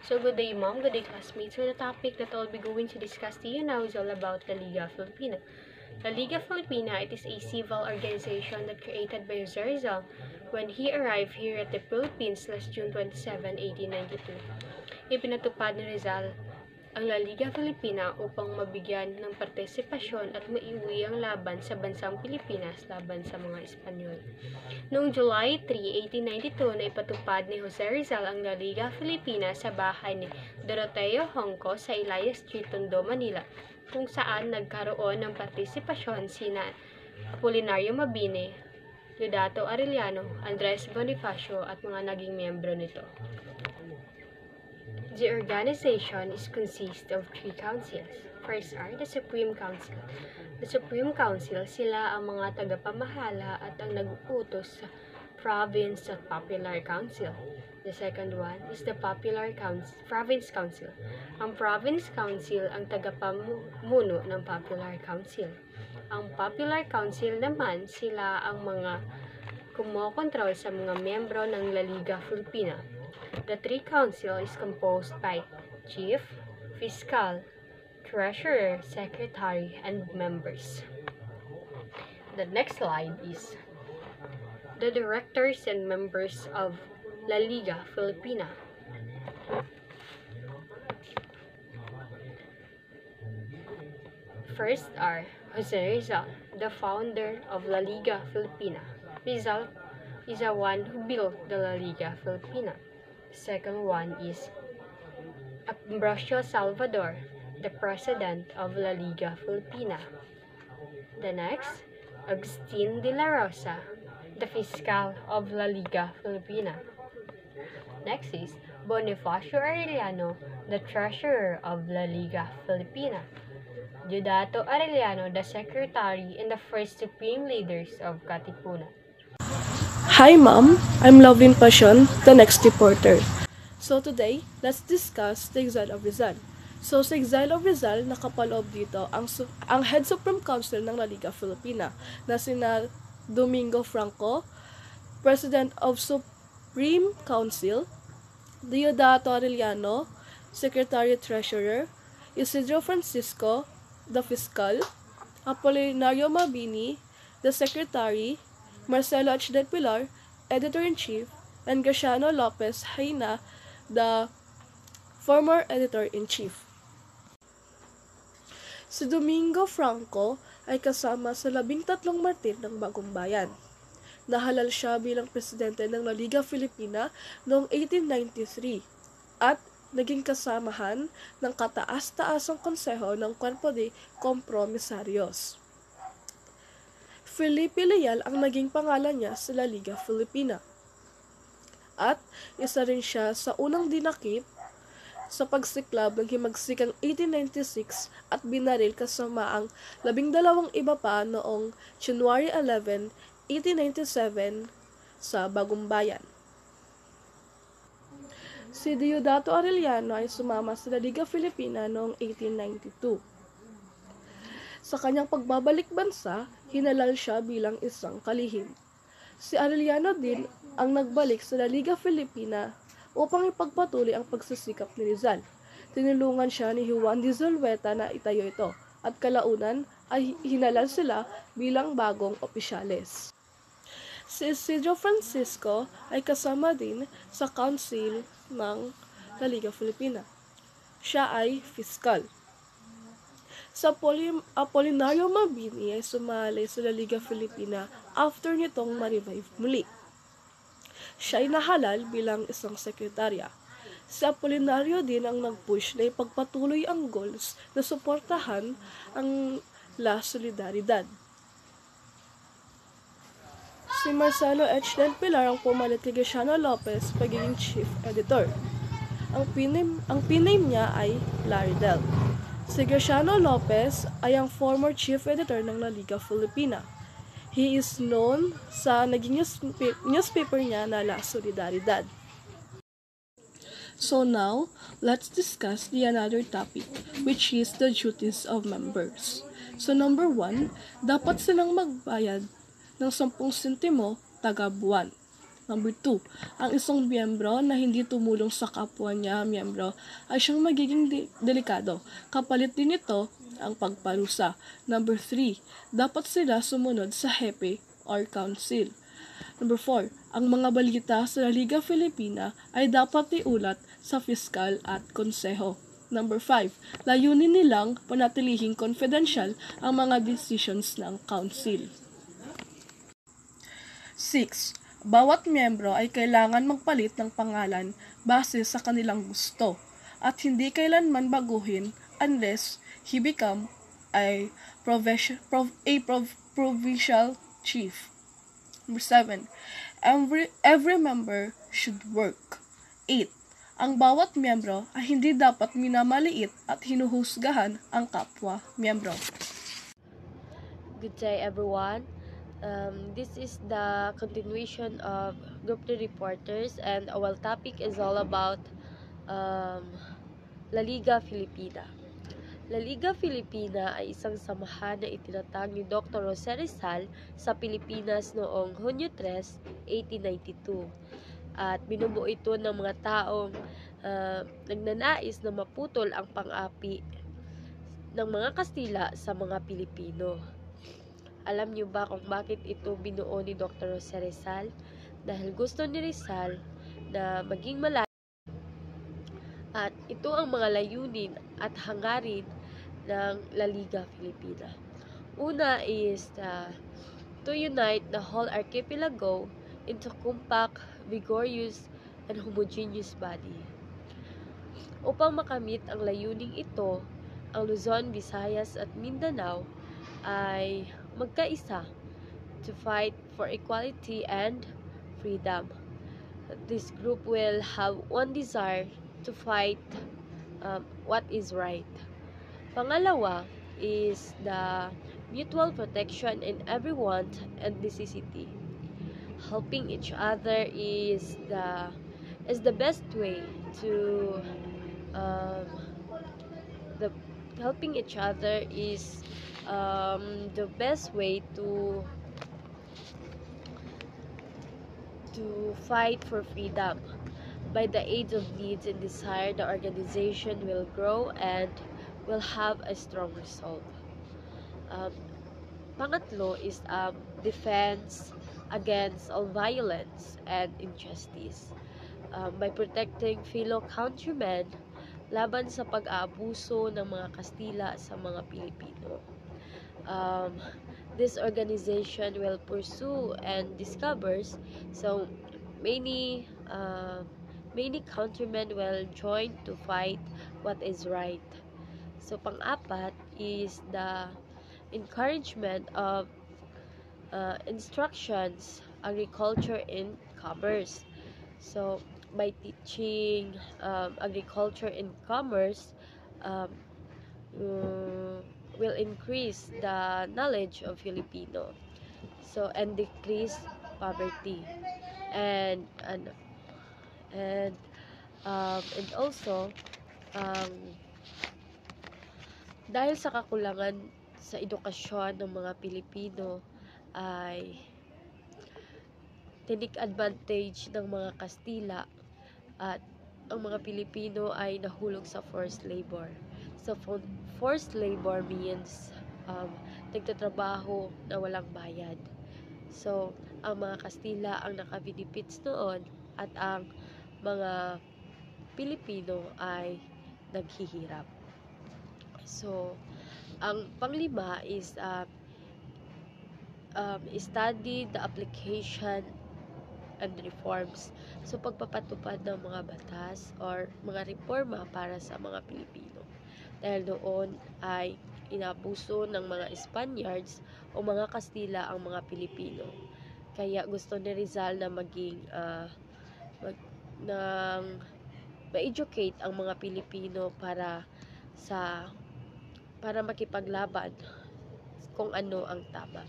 So good day mom, good day classmates. So the topic that I'll be going to discuss to you now is all about La Liga Filipina. La Liga Filipina, it is a civil organization that created by Jose Rizal when he arrived here at the Philippines last June 27, 1892. Ipinatupad ni Rizal ang La Liga Filipina upang mabigyan ng partisipasyon at maiuwi ang laban sa bansang Pilipinas laban sa mga Espanyol. Noong July 3, 1892 na ipatupad ni Jose Rizal ang La Liga Filipina sa bahay ni Doroteo Hongco sa Ilaya Street, Tondo, Manila, kung saan nagkaroon ng partisipasyon sina Apolinario Mabini, Deodato Arellano, Andres Bonifacio at mga naging miyembro nito. The organization is consist of 3 councils. First are the Supreme Council. The Supreme Council, sila ang mga tagapamahala at ang nag-uutos sa Province at Popular Council. The second one is the Province Council. Ang Province Council ang tagapamuno ng Popular Council. Ang Popular Council naman, sila ang mga kumokontrol sa mga miyembro ng La Liga Filipina. The 3 council is composed by Chief, Fiscal, Treasurer, Secretary, and members. The next slide is the directors and members of La Liga Filipina. First are Jose Rizal, the founder of La Liga Filipina. Rizal is the one who built the La Liga Filipina. Second one is Ambrosio Salvador, the president of La Liga Filipina. The next, Agustin de la Rosa, the fiscal of La Liga Filipina. Next is Bonifacio Arellano, the treasurer of La Liga Filipina. Deodato Arellano, the secretary and the first supreme leaders of Katipunan. Hi Mom, I'm Lovelyn Passion, the next reporter. So today, let's discuss the exile of Rizal. So sa exile of Rizal, nakapaloob dito ang Head Supreme Council ng La Liga Filipina na sina Domingo Franco, President of Supreme Council, Deodato Arellano, Secretary Treasurer, Isidro Francisco, the Fiscal, Apolinario Mabini, the Secretary, Marcelo H. Del Pilar, Editor-in-Chief, and Graciano Lopez Haina, the former Editor-in-Chief. Si Domingo Franco ay kasama sa 13 martir ng Bagong Bayan. Nahalal siya bilang presidente ng La Liga Filipina noong 1893 at naging kasamahan ng kataas-taasang konseho ng Cuerpo de Compromisarios. Felipe Leal ang naging pangalan niya sa La Liga Filipina. At isa rin siya sa unang dinakip sa pagsiklab ng himagsikang 1896 at binaril kasama ang 12 iba pa noong January 11, 1897 sa Bagong Bayan. Si Deodato Arellano ay sumama sa La Liga Filipina noong 1892. Sa kanyang pagbabalik bansa, hinalal siya bilang isang kalihim. Si Arellano din ang nagbalik sa La Liga Filipina upang ipagpatuloy ang pagsisikap ni Rizal. Tinulungan siya ni Juan de Zulueta na itayo ito at kalaunan ay hinalal sila bilang bagong opisyales. Si Isidro Francisco ay kasama din sa Council ng La Liga Filipina. Siya ay fiscal. Sa Apolinario Mabini ay sumali sa La Liga Filipina after nitong ma-revive muli. Siya ay nahalal bilang isang sekretarya. Si Apolinario din ang nag-push na ipagpatuloy ang goals na suportahan ang La Solidaridad. Si Marcelo H. Del Pilar ang pumalit kay Graciano Lopez pagiging chief editor. Ang piname niya ay Laridel. Si Graciano Lopez ay ang former chief editor ng La Liga Filipina. He is known sa naging newspaper niya na La Solidaridad. So now, let's discuss the another topic, which is the duties of members. So number 1, dapat silang magbayad ng 10 sentimo taga buwan. Number 2, ang isang miyembro na hindi tumulong sa kapwa niya miyembro ay siyang magiging delikado. Kapalit din ito ang pagparusa. Number 3, dapat sila sumunod sa hepe or council. Number 4, ang mga balita sa Liga Filipina ay dapat iulat sa fiskal at konseho. Number 5, layunin nilang panatilihing confidential ang mga decisions ng council. 6. Bawat miyembro ay kailangan magpalit ng pangalan base sa kanilang gusto at hindi kailanman baguhin unless he become a provincial chief. Number 7. Every member should work. 8. Ang bawat miyembro ay hindi dapat minamaliit at hinuhusgahan ang kapwa miyembro. Good day, everyone. This is the continuation of Group 3 Reporters, and our topic is all about La Liga Filipina. La Liga Filipina ay isang samahan na itinatag ni Dr. Jose Rizal sa Pilipinas noong Hunyo 3, 1892. At binubuo ito ng mga taong nagnanais na maputol ang pang-api ng mga Kastila sa mga Pilipino. Alam niyo ba kung bakit ito binuo ni Dr. Jose Rizal? Dahil gusto ni Rizal na maging malayo. At ito ang mga layunin at hangarin ng La Liga Filipina. Una is to unite the whole archipelago into compact, vigorous, and homogeneous body. Upang makamit ang layuning ito, ang Luzon, Visayas at Mindanao ay magkaisa to fight for equality and freedom. This group will have one desire to fight what is right. Pangalawa is the mutual protection in every want and necessity. Helping each other is the best way to helping each other is the best way to fight for freedom. By the aid of needs and desire, the organization will grow and will have a strong result. Pangatlo is defense against all violence and injustice. By protecting fellow countrymen laban sa pag-aabuso ng mga Kastila sa mga Pilipino. This organization will pursue and discovers so many countrymen will join to fight what is right. So pang-apat is the encouragement of instructions, agriculture, and commerce. So by teaching agriculture and commerce will increase the knowledge of Filipino, so and decrease poverty and also dahil sa kakulangan sa edukasyon ng mga Pilipino ay take advantage ng mga Kastila at ang mga Pilipino ay nahulog sa forced labor. So forced labor means nagtatrabaho na walang bayad. So ang mga Kastila ang naka-benefits noon at ang mga Pilipino ay naghihirap. So ang panglima is study the application and reforms. So pagpapatupad ng mga batas or mga reforma para sa mga Pilipino. Dahil doon ay inabuso ng mga Spaniards o mga Kastila ang mga Pilipino. Kaya gusto ni Rizal na maging ma-educate ang mga Pilipino para makipaglaban kung ano ang tama.